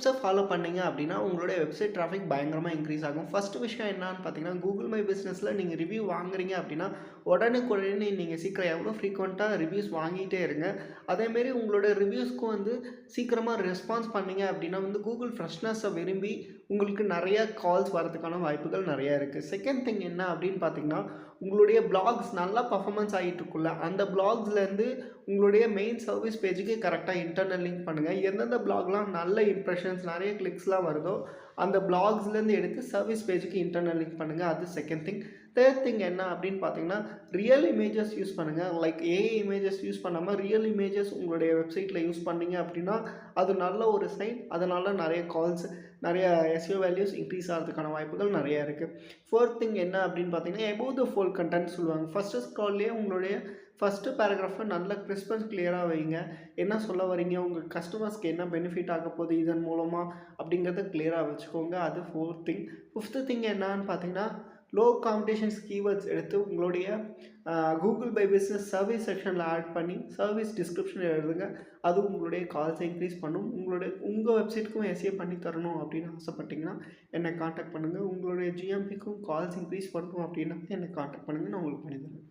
டிப்ஸை ஃபாலோ பண்ணீங்க அப்படின்னா உங்களுடைய வெப்சைட் டிராஃபிக் பயங்கரமாக இன்க்ரீஸ் ஆகும். ஃபஸ்ட்டு விஷயம் என்னன்னு பார்த்தீங்கன்னா, கூகுள் மை பிஸ்னஸில் நீங்கள் ரிவ்யூ வாங்குறீங்க அப்படின்னா உடனுக்குடனே நீங்கள் சீக்கிரம் எவ்வளோ ஃப்ரீக்வெண்ட்டாக ரிவ்யூஸ் வாங்கிட்டே இருங்க. அதேமாரி உங்களோட ரிவ்யூஸ்க்கும் வந்து சீக்கிரமாக ரெஸ்பான்ஸ் பண்ணீங்க அப்படின்னா வந்து கூகுள் ஃப்ரெஷ்னஸை விரும்பி உங்களுக்கு நிறைய கால்ஸ் வரதுக்கான வாய்ப்புகள் நிறையா இருக்குது. செகண்ட் திங் என்ன அப்படின்னு பார்த்தீங்கன்னா, உங்களுடைய பிளாக்ஸ் நல்லா பர்ஃபார்மன்ஸ் ஆகிட்டு இருக்குல்ல, அந்த பிளாக்ஸ்லேருந்து உங்களுடைய மெயின் சர்வீஸ் பேஜுக்கு கரெக்டாக இன்டர்னல் லிங்க் பண்ணுங்கள். எந்தெந்த பிளாக்லாம் நல்ல இம்ப்ரெஷன்ஸ் நிறைய கிளிக்ஸ்லாம் வருதோ அந்த பிளாக்ஸ்லேருந்து எடுத்து சர்வீஸ் பேஜுக்கு இன்டர்னல் லிங்க் பண்ணுங்கள். அது செகண்ட் திங். தேர்ட் திங் என்ன அப்படின்னு பார்த்தீங்கன்னா, ரியல் இமேஜஸ் யூஸ் பண்ணுங்கள். லைக் ஏஐ இமேஜஸ் யூஸ் பண்ணாமல் ரியல் இமேஜஸ் உங்களுடைய வெப்சைட்டில் யூஸ் பண்ணீங்க அப்படின்னா அது நல்ல ஒரு சைன். அதனால் நிறைய கால்ஸ் நிறைய எஸ்இஓ வேல்யூஸ் இன்க்ரீஸ் ஆகிறதுக்கான வாய்ப்புகள் நிறையா இருக்குது. ஃபோர்த் திங் என்ன அப்படின்னு பார்த்தீங்கன்னா, எபோவ் த ஃபோல்ட் கண்டென்ட் சொல்லுவாங்க. ஃபஸ்ட்டு ஸ்க்ரால்லேயே உங்களுடைய ஃபஸ்ட்டு பேராகிராஃபை நல்ல கிறிஸ்ப் அண்ட் கிளியராக வைங்க. என்ன சொல்ல வரீங்க, உங்கள் கஸ்டமர்ஸ்க்கு என்ன பெனிஃபிட் ஆக போகுது இதன் மூலமாக அப்படிங்கிறத கிளியராக வச்சுக்கோங்க. அது ஃபோர்த் திங். ஃபிஃப்த்து திங் என்னன்னு பார்த்தீங்கன்னா, லோ காம்படிஷன்ஸ் கீவேர்ட்ஸ் எடுத்து உங்களுடைய கூகுள் பை பிஸ்னஸ் சர்வீஸ் செக்ஷனில் ஆட் பண்ணி சர்வீஸ் டிஸ்கிரிப்ஷனில் எழுதுங்க. அது உங்களுடைய கால்ஸை இன்க்ரீஸ் பண்ணும். உங்கள் வெப்சைட்டுக்கும் எஸ்இஓ பண்ணி தரணும் அப்படின்னு ஆசைப்பட்டீங்கன்னா என்னை காண்டாக்ட் பண்ணுங்கள். உங்களுடைய ஜிஎம்பிக்கும் கால்ஸ் இன்க்ரீஸ் பண்ணணும் அப்படின்னா என்னை காண்டாக்ட் பண்ணுங்கள். நான் உங்களுக்கு பண்ணி தரேன்.